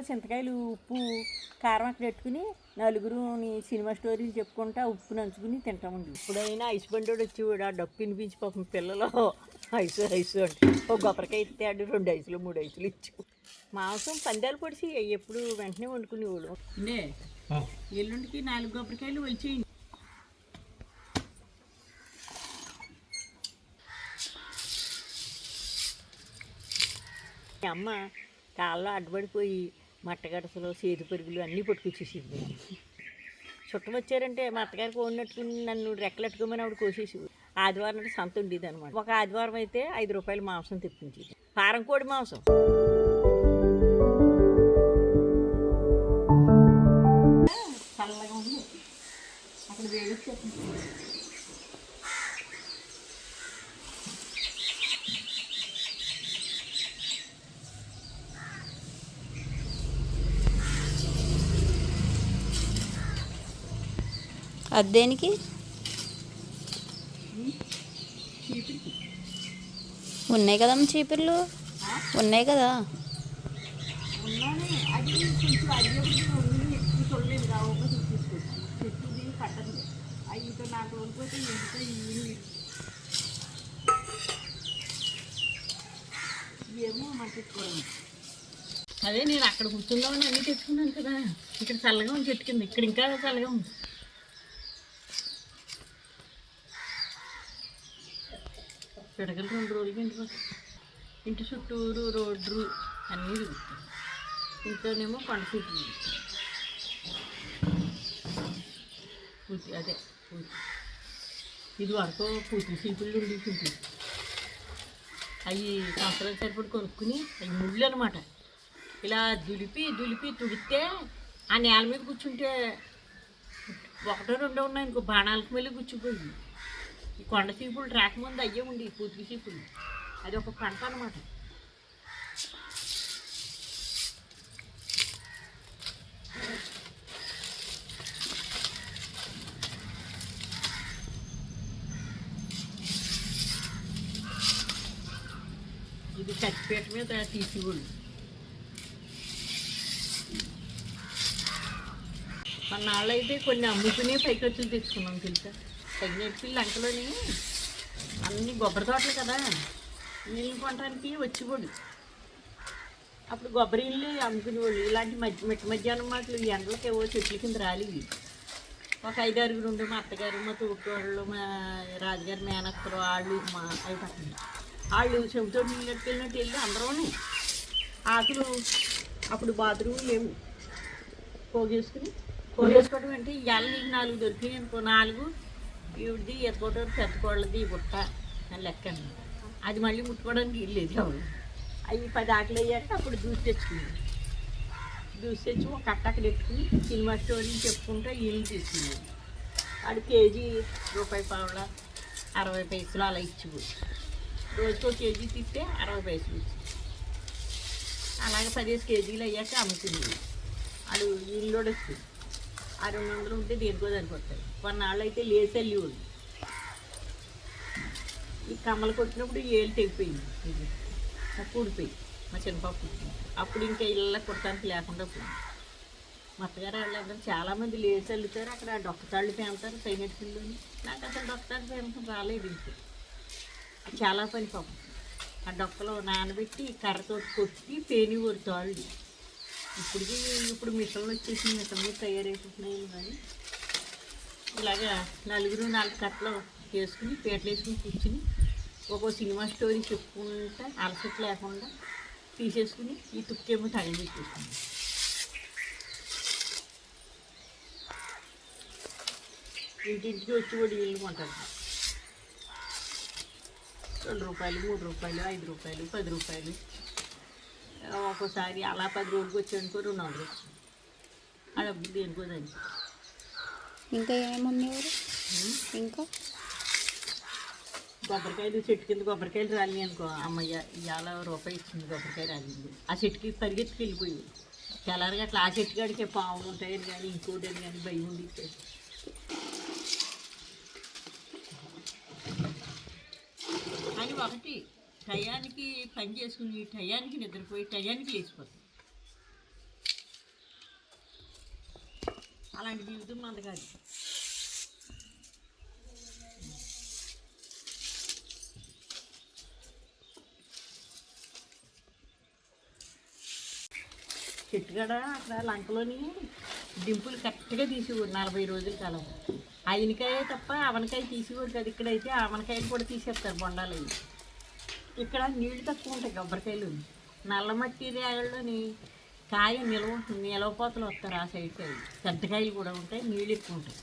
చింతకాయలు ఉప్పు కారం అక్కడ పెట్టుకుని నలుగురుని సినిమా స్టోరీలు చెప్పుకుంటా ఉప్పు నంచుకుని తింటామండి. ఇప్పుడైనా ఐస్ బండోడు వచ్చి ఆ డప్పు వినిపించి పాపం పిల్లలు ఐసు అంటే ఒక కొబ్బరికాయ ఇస్తే అడు 2 ఐసులు 3 ఐసులు ఇచ్చు. మాంసం పందాలు పొడిచి ఎప్పుడు వెంటనే వండుకునేవాడు. ఎల్లుండికి 4 కొబ్బరికాయలు వచ్చేయండి. అమ్మ కాళ్ళలో అడ్డుపడిపోయి మట్టగడసలు చేతి పరుగులు అన్నీ పట్టుకొచ్చేసింది. చుట్టం వచ్చారంటే మా అత్తగారికి వండినట్టుకుని నన్ను రెక్కలెట్టుకోమని ఆవిడ కోసేసి ఆదివారం అంటే సంత ఉండేది అనమాట. ఒక ఆదివారం అయితే 5 రూపాయలు మాంసం తెప్పించి కారం కోడి మాంసం. చల్లగా ఉంది అక్కడ వేడి అదేనికి ఉన్నాయి కదమ్మ చీపుర్లు ఉన్నాయి కదా. అదే నేను అక్కడ కూర్చుందామని అన్నీ తెచ్చుకున్నాను కదా. ఇక్కడ చల్లగా ఉంది చెట్టు కింద, ఇక్కడ ఇంకా చల్లగా ఉంది. పిడకలు 2 రోజులకి ఇంటి చుట్టూరు రోడ్లు అన్నీ తిరుగుతాయి. ఇంట్లోనేమో కొండ చుట్టూ పూర్తి అదే పూర్తి. ఇది వరకు పూర్తి సీపుళ్ళు ఉండి పూర్తి అవి సంవత్సరాలు సరిపడి కొనుక్కుని అవి ముళ్ళు అనమాట. ఇలా దులిపి తుడితే ఆ నేల మీద కూర్చుంటే 1 2 ఉన్నాయి ఇంకో బాణాలకు మళ్ళీ గుచ్చిపోయి. ఈ కొండ చీపులు రాకముందు అయ్యే ఉండి పూర్తి చీపులు అది ఒక పంట అనమాట. ఇది కత్తిపేట మీద తీసేవాళ్ళు. కొన్నాళ్ళు అయితే కొన్ని అమ్ముకునే పైకొచ్చులు తెచ్చుకున్నాం తెలుసా. తగినట్టు లంకలోని అన్ని కొబ్బరి తోటలు కదా, నీళ్ళు కొనడానికి వచ్చేవాడు. అప్పుడు కొబ్బరి ఇల్లు అమ్ముకునేవాళ్ళు. ఇలాంటి మిట్ట మధ్యాహ్నం మాటలు ఈ ఎండలకి ఏవో చెట్ల కింద రాలివి. ఒక 5 6 ఉండే మా అత్తగారు, మా తోటోళ్ళు, మా రాజుగారి మేనక్కలు వాళ్ళు మా అవి పక్కన వాళ్ళు చెబుతో నీళ్ళు ఎట్టుకెళ్ళినట్టు వెళ్ళి అందరూనే ఆకులు. అప్పుడు బాత్రూమ్ లేవు. పోగేసుకోవడం అంటే ఇవాళ నీకు 4 దొరికినాయి అనుకో, 4 ఈవిడిది ఎత్తుకోవడం పెద్దకోళ్ళది బుట్ట అని లెక్క అనమాట. అది మళ్ళీ ముట్టుకోవడానికి వెళ్ళేది ఎవరు. అవి 10 ఆకులు అయ్యాక అప్పుడు దూసి తెచ్చి ఒక కట్ట అక్కడ ఎట్టుకుని సినిమా స్టోరీ చెప్పుకుంటే ఇల్లు తీసుకునేది. అది కేజీ ₹1.50 60 పైసలు అలా ఇచ్చిపోయి రోజుకో కేజీ తిస్తే 60 పైసలు ఇచ్చి అలాగే 15 కేజీలు అయ్యాక అమ్ముకునేది. అది ఇల్లు వస్తుంది. ఆ 200 ఉంటే దేనికో సరిపోతాయి. కొన్నాళ్ళు అయితే లేసి వెళ్ళేవాడు. ఈ కమ్మలు కొట్టినప్పుడు ఏళ్ళు తెగిపోయింది. ఇది ఊడిపోయి మా చిన్నపాపు. అప్పుడు ఇంకా ఇళ్ళ కుట్టడానికి లేకుండా పోయింది. మా అత్తగారు వాళ్ళందరూ చాలామంది లేసి వెళ్తారు. అక్కడ డొక్కతాళ్ళు పేముతారు సైనట్ పిల్లని. నాకు అసలు డొక్కతాళ్ళు పేమటం రాలేదు. ఇంట్లో చాలా పని పాపం. ఆ డొక్కలో నానబెట్టి కర్రతో కొట్టి పేనివారు తాళ్ళు. ఇప్పుడు మిషన్లు వచ్చేసి మిషన్ మీద తయారైపోతున్నాయి. కానీ ఇలాగా 4 కట్టలు వేసుకుని పీటలు వేసుకుని కూర్చుని ఒక్కో సినిమా స్టోరీ చెప్పుకుంటా అలసట లేకుండా తీసేసుకుని ఈ తుక్కేమో తగిలిపెట్టేసుకుని ఇంటింటికి వచ్చి కూడా ఇల్లు కొంటారు. ₹2 ₹3 ₹5 ₹10. ఒక్కోసారి అలా 10 రోజులకి వచ్చానుకో 200 వచ్చి అది అప్పుడు దేనికో దానికి. ఇంకా ఏమమ్మేవారు? ఇంకా కొబ్బరికాయలు చెట్టు కింద కొబ్బరికాయలు రాలి అనుకో, అమ్మయ్య ఇవాళ ₹1 ఇచ్చింది కొబ్బరికాయ రాలింది. ఆ చెట్టుకి పరిగెత్తుకు వెళ్ళిపోయి తెల్లారిగా అట్లా ఆ చెట్టు కాడికి పాములు ఉంటాయని కానీ ఇంకోటి అని కానీ భయం ఉండి. కానీ ఒకటి టయానికి పని చేసుకుని టయానికి నిద్రపోయి టయానికి లేచిపోతుంది. అలాంటి జీవితం మనది కాదు. చెట్టుగడ అక్కడ లంకలోని డింపులు కరెక్ట్గా తీసేవాడు 40 రోజుల కాలం. ఆయనకాయ తప్ప అవనకాయ తీసేవాడు కదా. ఇక్కడైతే అవనకాయలు కూడా తీసేస్తారు బొండాలు అవి. ఇక్కడ నీళ్లు తక్కువ ఉంటాయి కొబ్బరికాయలు. నల్లమట్టి రేగల్లోని కాయ నిలవపోతలు వస్తారు ఆ సైడ్ కాయ. పెద్ద కాయలు కూడా ఉంటాయి, నీళ్ళు ఎక్కువ ఉంటాయి.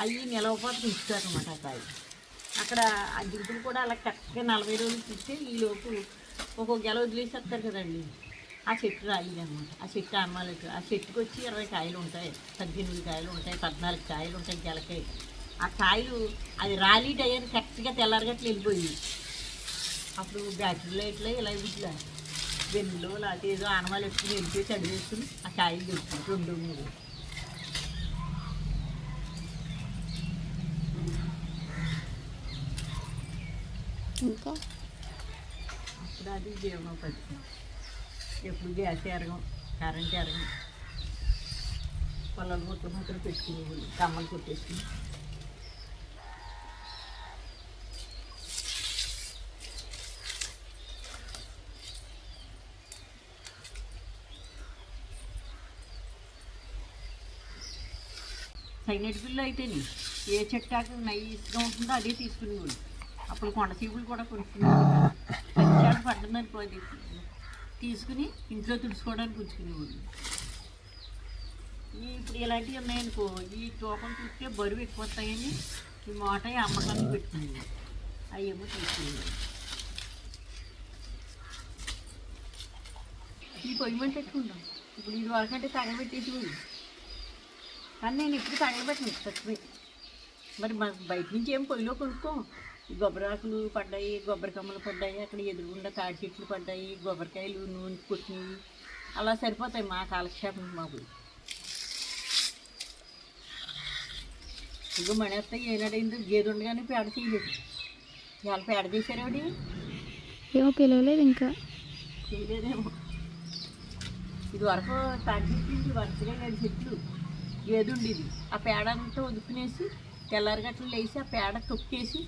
అవి నిలవపోతలు ఉంచుతారు అన్నమాట ఆ కాయ. అక్కడ ఆ డింపులు కూడా అలా కరెక్ట్గా 40 రోజులు తీస్తే ఈలోపు ఒక్కొక్క గెల వదిలేసేస్తారు కదండి. ఆ చెట్టు రాయి అనమాట. ఆ చెట్టు అమ్మాలెట్టు ఆ చెట్టుకు వచ్చి 20 కాయలు ఉంటాయి, 18 కాయలు ఉంటాయి, 14 కాయలు ఉంటాయి గెలకాయ. ఆ కాయలు అది రాలి టైర్ కరెక్ట్గా తెల్లారగట్లు వెళ్ళిపోయి అప్పుడు బ్యాటరీ లైట్లో ఇలా ఇట్లా వెన్నులో లేకపోతే ఏదో ఆనమాలు ఎట్టుకుని వెళ్ళిపోయి చడి వేసుకుని ఆ కాయలు దొరుకుతాయి 2, 3. ఇంకా అప్పుడు అది జీవనోపాధి. ఎప్పుడు గ్యాస్ ఎరగం, కరెంట్ ఎరగం. పొలాలు మొత్తం పెట్టుకునేవాళ్ళు, కమ్మలు కొట్టేసుకుని. సైనటి పిల్లలు అయితేనే ఏ చెట్టాకు నైస్గా ఉంటుందో అదే తీసుకునేవాళ్ళు. అప్పుడు కొండ చీపులు కూడా కొనుక్కునేవాళ్ళు. పచ్చాడు పడ్డదని పోయి తీసుకుని ఇంట్లో తుడుచుకోవడానికి ఉంచుకునేవాళ్ళు. ఇప్పుడు ఇలాంటివి ఉన్నాయనుకో, ఈ తోకలు చూస్తే బరువు ఎక్కువ వస్తాయని ఈ మూట అమ్మకాన్ని పెట్టుకునేవి. అవి ఏమో తీసుకునేవాళ్ళు. ఈ పొయ్యి మంట పెట్టుకుంటాం. ఇప్పుడు ఇది వరకంటే తగలబెట్టేసేవాళ్ళు. కానీ నేను ఇప్పుడు తగలబెట్టను తక్కువే. మరి మాకు బయట నుంచి ఏం పొయ్యిలో కొనుక్కో. కొబ్బరాకులు పడ్డాయి, కొబ్బరి కమ్మలు పడ్డాయి, అక్కడ ఎదురుగుండా తాడి చెట్లు పడ్డాయి, కొబ్బరికాయలు నూనె కొట్టినవి అలా సరిపోతాయి మా కాలక్షేపం. మాకు ఇక మణేస్తాయి. ఏనాడైందో గేదె ఉండగానే పేడ చేయలేదు. ఇవాళ పేడ చేశారేమిటి? ఏమో పిలవలేదు ఇంకా చేయలేదేమో. ఇది వరకు తాడి చెట్లు వరుసగా 2 చెట్లు గేదె ఉండేది. ఆ పేడ అంతా వదుకునేసి తెల్లారిగట్లు లేసి ఆ పేడ తొక్కేసి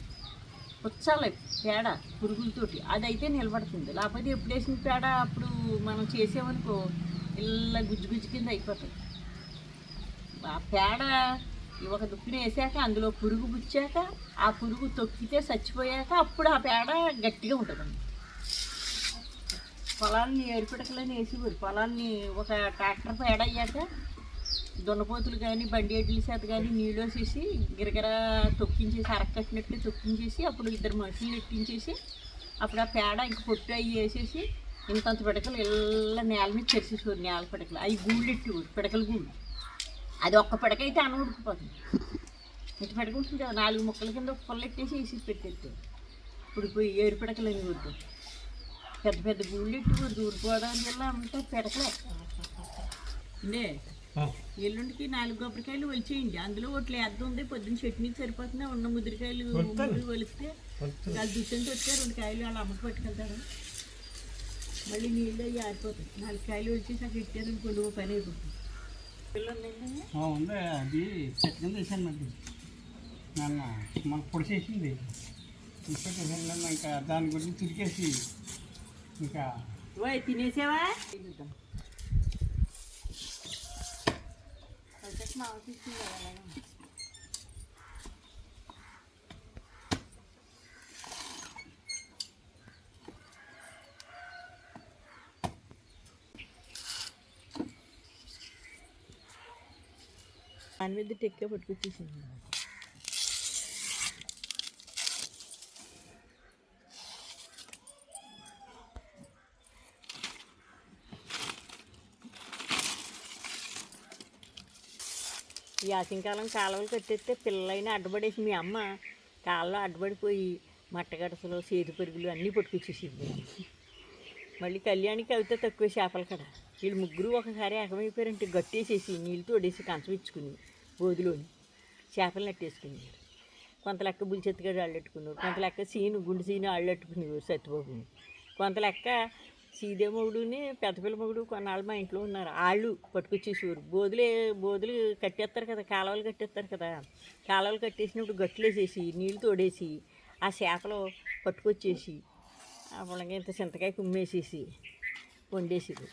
వచ్చాలి పేడ పురుగులతోటి. అదైతే నిలబడుతుంది. లేకపోతే ఎప్పుడు వేసిన పేడ అప్పుడు మనం చేసామనుకో ఇలా గుజ్జు గుజ్జు కింద అయిపోతుంది. ఆ పేడ ఒక దుక్కుని వేసాక అందులో పురుగు పుచ్చాక ఆ పురుగు తొక్కితే చచ్చిపోయాక అప్పుడు ఆ పేడ గట్టిగా ఉంటుందండి. పొలాన్ని ఏరుపిడకలని వేసేవారు. పొలాన్ని ఒక ట్రాక్టర్ పేడ అయ్యాక దున్నపోతులు కానీ బండి ఎడ్ల చేత కానీ నీళ్ళు వేసేసి గిరగిర తొక్కించేసి అరక్కట్టినట్టు తొక్కించేసి అప్పుడు 2 మనుషులు ఎక్కించేసి అప్పుడు ఆ పేడ ఇంక పొట్టు అవి వేసేసి ఇంతంత పిడకలు ఇలా నేల మీద తెరిసేసేవారు. నేల పిడకలు అవి గూళ్ళు ఎట్టేవారు, పిడకలు గూళ్ళు. అది ఒక్క పిడక అయితే అన్నం ఉడికిపోతుంది. ఇటు పిడక ఉంటుంది కదా, 4 ముక్కల కింద ఒక పుల్ల ఎట్టేసి వేసి పెట్టేస్తారు. ఇప్పుడు పోయి ఏరు పిడకలు అని ఊరుతాం. పెద్ద పెద్ద గూళ్ళు ఎట్టేవారు. దూరిపోవడానికి వల్ల అంతా పిడకలే అండి. ఎల్లుండికి 4 కొబ్బరికాయలు ఒలిచేయండి. అందులో ఒకటి లేద్ద ఉంది, పొద్దున్న చట్నీకి సరిపోతుంది. ఉన్న ముదిరికాయలు ఒలిస్తే వాళ్ళు దుచ్చంతో వచ్చే 2 కాయలు వాళ్ళు అమ్మకి పట్టుకెళ్తారు. మళ్ళీ నీళ్ళు అవి ఆరిపోతాయి. 4 కాయలు ఒలిచేసి అక్కడ ఇచ్చారనుకోండి, ఓ పని అయిపోతుంది. పిల్లలు ఉంది అది చెట్టు కింద వేసాను మరి నన్ను మనకు పొడి చేసింది ఇంకొక ఇంకా దాని గురించి తిరిగేసి ఇంకా తినేసావా? దాని మీద టెక్కే పట్టుకొచ్చేసింది. ఈ ఆశంకాలం కాలువలు కట్టేస్తే పిల్లలైనా అడ్డుపడేసి మీ అమ్మ కాళ్ళలో అడ్డుపడిపోయి మట్టగడసలు చేతి పెరుగులు అన్నీ పట్టుకొచ్చేసింది. మళ్ళీ కళ్యాణికి అయితే తక్కువ చేపలు కదా. వీళ్ళు ముగ్గురు ఒకసారి ఏకమైపోయారంటే గట్టేసేసి నీళ్ళు తోడేసి కంచం ఇచ్చుకుని బోధులోని చేపలు నెట్టేసుకునేవారు. కొంత లెక్క బుల్చెత్తుగాడు అల్లెట్టుకునేవారు, కొంత లెక్క సీను గుండు సీను అల్లెట్టుకునేవారు సత్యబాబుని, కొంత లెక్క సీదే మొగుడుని పెద్దపిల్ల మొగుడు కొన్నాళ్ళు మా ఇంట్లో ఉన్నారు. వాళ్ళు పట్టుకొచ్చేసేవారు. బోధులు కట్టేస్తారు కదా, కాలువలు కట్టేస్తారు కదా. కాలువలు కట్టేసినప్పుడు గట్లు వేసేసి నీళ్ళు తోడేసి ఆ చేపలు పట్టుకొచ్చేసి అలాగే ఇంత చింతకాయ కుమ్మేసేసి వండేసేది.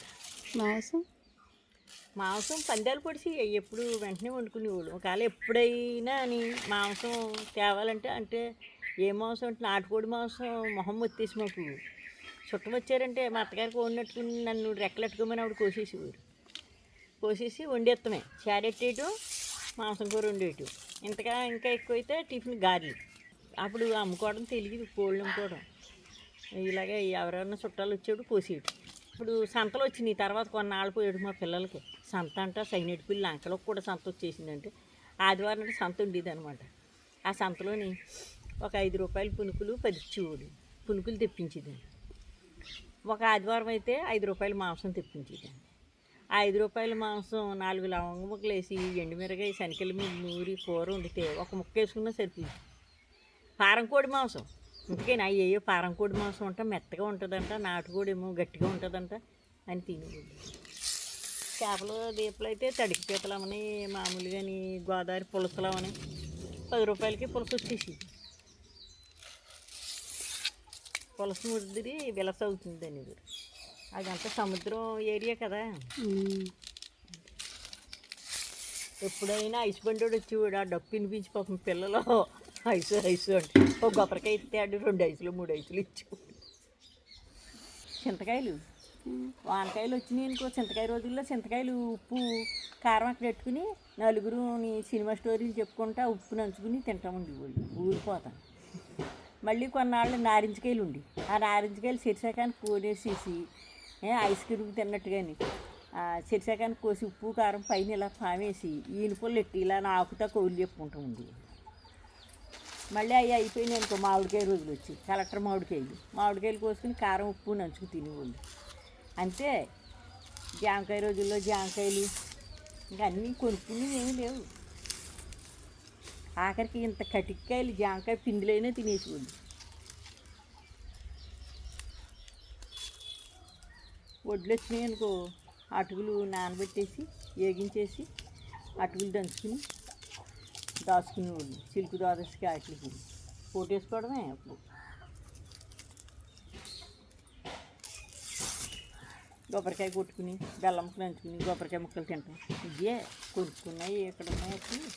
మాంసం పందాలు పొడిచి ఎప్పుడు వెంటనే వండుకునేవాళ్ళు. ఒకవేళ ఎప్పుడైనా అని మాంసం తేవాలంటే అంటే ఏ మాంసం అంటే నాటుకోడి మాంసం మొహం వచ్చేసి మాకు చుట్టం వచ్చారంటే మా అత్తగారికి వండినట్టుకుని నన్ను రెక్కలెట్టుకోమని ఆవిడ కోసేసేవారు. కోసేసి వండేస్తామే, చారెట్టేయటం, మాంసం కూర వండేయటం. ఇంకా ఎక్కువైతే టిఫిన్ గారెలు. అప్పుడు అమ్ముకోవడం తెలియదు, కోళ్ళు అమ్ముకోవడం. ఇలాగే ఎవరైనా చుట్టాలు వచ్చేప్పుడు కోసేయటం. ఇప్పుడు సంతలు వచ్చినాయి. తర్వాత కొన్నాళ్ళు పోయాడు మా పిల్లలకి. సంత అంట సైనెడిపిల్లి లంకలకు కూడా సంత వచ్చేసిందంటే ఆదివారం అంటే సంత ఉండేది అనమాట. ఆ సంతలోని ఒక 5 రూపాయల పునుకులు 10 ఇచ్చేవాడు. పునుకులు తెప్పించేదాన్ని. ఒక ఆదివారం అయితే 5 రూపాయల మాంసం తెప్పించేదాన్ని. ఆ 5 రూపాయల మాంసం 4 లవంగ ముక్కలు వేసి ఎండుమిరగాయ శనకల మీద నూరి కూర వండితే ఒక ముక్క వేసుకున్నా సరిపోయింది. పారంకోడి మాంసం ఇంతకేనా అయ్యో పారంకోడి మాంసం అంట మెత్తగా ఉంటుందంట, నాటుకోడి ఏమో గట్టిగా ఉంటుందంట అని తినేవాళ్ళు. చేపలు దీపలు అయితే తడికి పీతలు అవని మామూలుగాని గోదావరి పులసలు అవని 10 రూపాయలకి పులస వచ్చేసి పులస ముద్దిరి విలస అవుతుంది అనేది. అదంతా సముద్రం ఏరియా కదా. ఎప్పుడైనా ఐస్ బండోడు వచ్చేవాడు. ఆ డప్పు వినిపించి పాపం పిల్లలు ఐసు అంటే ఒక గొప్పరికాయ ఇస్తాడు, 2 ఐసులు 3 ఐసులు ఇచ్చేవాడు. చింతకాయలు వానకాయలు వచ్చినాయి అనుకో, చింతకాయ రోజుల్లో చింతకాయలు ఉప్పు కారం అక్కడ పెట్టుకుని నలుగురుని సినిమా స్టోరీలు చెప్పుకుంటా ఉప్పు నంచుకుని తింటా ఉండేవాళ్ళు. ఊరిపోతాం. మళ్ళీ కొన్నాళ్ళు నారింజకాయలు ఉండి ఆ నారింజకాయలు చెరిసాకానికి కోనేసేసి ఐస్ క్రీమ్ తిన్నట్టుగాని చెరిసాకానికి కోసి ఉప్పు కారం పైన ఇలా పామేసి ఈనుపళ్ళు ఎట్టి ఇలా నాకుతా కోళ్ళు చెప్పుకుంటూ ఉండేవి. మళ్ళీ అవి అయిపోయినాయి అనుకో, మామిడికాయ రోజులు వచ్చి కలెక్టర్ మామిడికాయలు కోసుకుని కారం ఉప్పు నంచుకు తినేవాళ్ళు. అంతే. జామకాయ రోజుల్లో జామకాయలు ఇంకా అన్నీ కొనుక్కుని ఏమీ లేవు. ఆఖరికి ఇంత కటిక్కాయలు జామకాయ పిందులైనా తినేసేవాళ్ళు. వడ్లు వచ్చినాయి అనుకో, అటుకులు నానబెట్టేసి వేగించేసి అటుకులు దంచుకుని దాచుకునేవాళ్ళు. చిలుకు ద్వాదశికి వాటికి పోటేసుకోవడమే. అప్పుడు కొబ్బరికాయ కొట్టుకుని బెల్లం ముక్కలు నంచుకుని కొబ్బరికాయ ముక్కలు తింటాం. ఇదే కొనుక్కున్నాయి ఎక్కడ ఉన్నాయి అప్పుడు.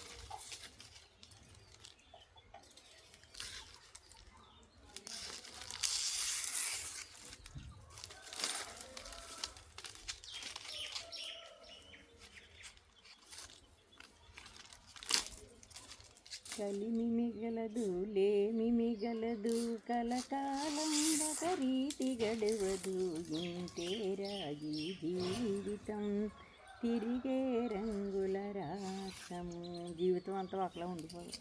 కలిమి మిగలదు లేమి మిగలదు కలకాలం ఒక రీతి గడవదు ఇంటేరాగి జీవితం తిరిగే రంగుల రాసము. జీవితం అంతా ఒకలా ఉండిపోదు.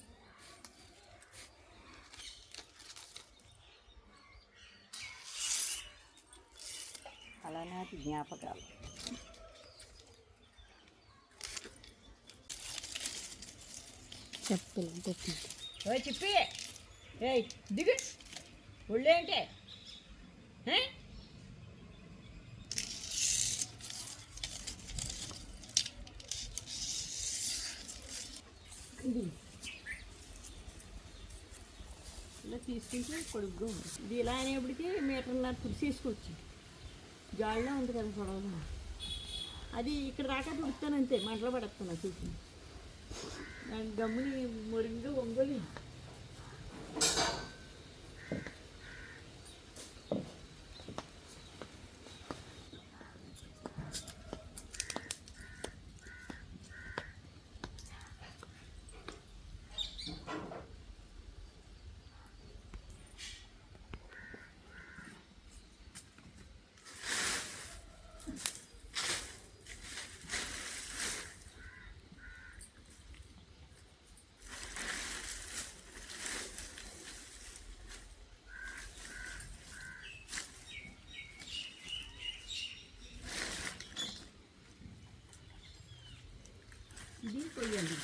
అలా నాటి జ్ఞాపకాలు. చెప్పి దిగు ఒళ్ళేంటే ఇలా తీసుకుంటే పొడుగ్గా ఉంది. ఇది ఇలా అనేప్పటికీ 1.5 మీటర్ తుడిసేసుకోవచ్చు. జాడలో ఉంది కదా పొడవుగా. అది ఇక్కడ దాకా తుడుతానంతే, మంటలో పడేస్తాను చూసి. దాని గమ్ముని మురిగ్గా ఒంగోలి. ఇది కొయ్యాలి.